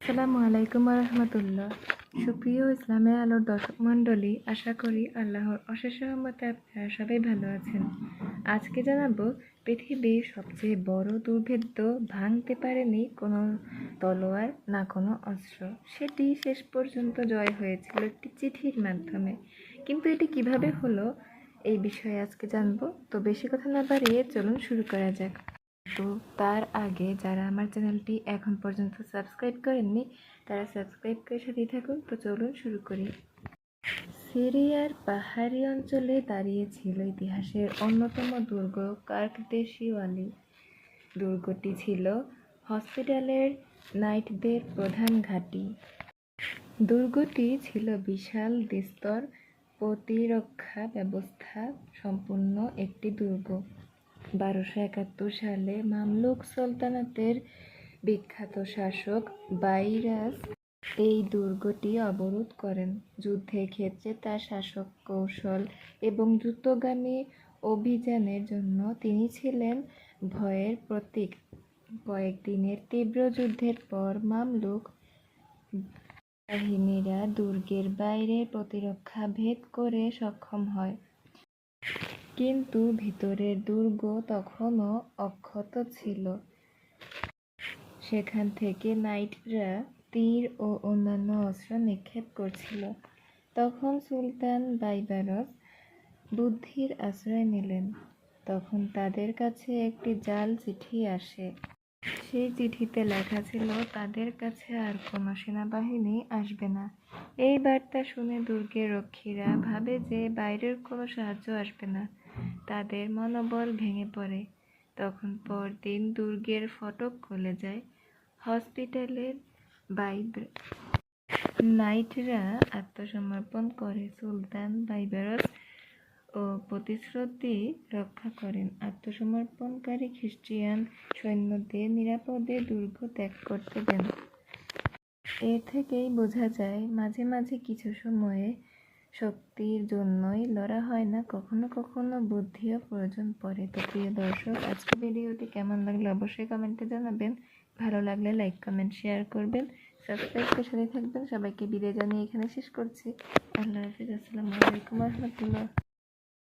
আসসালামু আলাইকুম রহমতুল্লাহ। সুপ্রিয় ইসলামের আলোর দর্শক মণ্ডলী, আশা করি আল্লাহর অশেষ রহমতে আপনারা সবাই ভালো আছেন। আজকে জানাবো পৃথিবীর সবচেয়ে বড় দুর্ভেদ্য ভাঙতে পারেনি কোনো তলোয়ার না কোনো অস্ত্র। সেটি শেষ পর্যন্ত জয় হয়েছিল একটি চিঠির মাধ্যমে। কিন্তু এটি কিভাবে হলো এই বিষয়ে আজকে জানবো। তো বেশি কথা না বাড়িয়ে চলুন শুরু করা যাক। তো তার আগে যারা আমার চ্যানেলটি এখন পর্যন্ত সাবস্ক্রাইব করেননি তারা সাবস্ক্রাইব করে সাথেই থাকুন। তো চলুন শুরু করি। সিরিয়ার পাহাড়ি অঞ্চলে দাঁড়িয়ে ছিল ইতিহাসের অন্যতম দুর্গ কার্কদেশিওয়ালি। দুর্গটি ছিল হসপিটালের নাইটদের প্রধান ঘাঁটি। দুর্গটি ছিল বিশাল দ্বিস্তর প্রতিরক্ষা ব্যবস্থা সম্পন্ন একটি দুর্গ। 1271 সালে মামলুক সুলতানাতের বিখ্যাত শাসক বাইরাস এই দুর্গটি অবরোধ করেন। যুদ্ধের ক্ষেত্রে তার শাসক কৌশল এবং দ্রুতগামী অভিযানের জন্য তিনি ছিলেন ভয়ের প্রতীক। কয়েকদিনের তীব্র যুদ্ধের পর মামলুক বাহিনীরা দুর্গের বাইরের প্রতিরক্ষা ভেদ করে সক্ষম হয়, কিন্তু ভিতরের দুর্গ তখনও অক্ষত ছিল। সেখান থেকে নাইটরা তীর ও অন্যান্য অস্ত্র নিক্ষেপ করছিল। তখন সুলতান বাইবারস বুদ্ধির আশ্রয় নিলেন। তখন তাদের কাছে একটি জাল চিঠি আসে। সেই চিঠিতে লেখা ছিল তাদের কাছে আর কোনো সেনাবাহিনী আসবে না। এই বার্তা শুনে দুর্গের রক্ষীরা ভাবে যে বাইরের কোনো সাহায্য আসবে না। তাদের মনোবল ভেঙে পড়ে। তখন পরদিন দুর্গের ফটক খুলে যায়। হসপিটালের নাইটরা আত্মসমর্পণ করে। সুলতান বাইবারস ও প্রতিশ্রুতি রক্ষা করেন। আত্মসমর্পণকারী খ্রিস্টিয়ান সৈন্যদের নিরাপদে দুর্গ ত্যাগ করতে দেন। এর থেকেই বোঝা যায় মাঝে মাঝে কিছু সময়ে শক্তির জন্যই লড়া হয় না, কখনো কখনো বুদ্ধিও প্রয়োজন পড়ে। তো প্রিয় দর্শক, আজকের ভিডিওটি কেমন লাগলো অবশ্যই কমেন্টে জানাবেন। ভালো লাগলে লাইক কমেন্ট শেয়ার করবেন, সাবস্ক্রাইব করে সাথে থাকবেন। সবাইকে বিদায় জানিয়ে এখানে শেষ করছি। আল্লাহ হাফিজ। আসসালামু আলাইকুম রহমতুল্লাহ।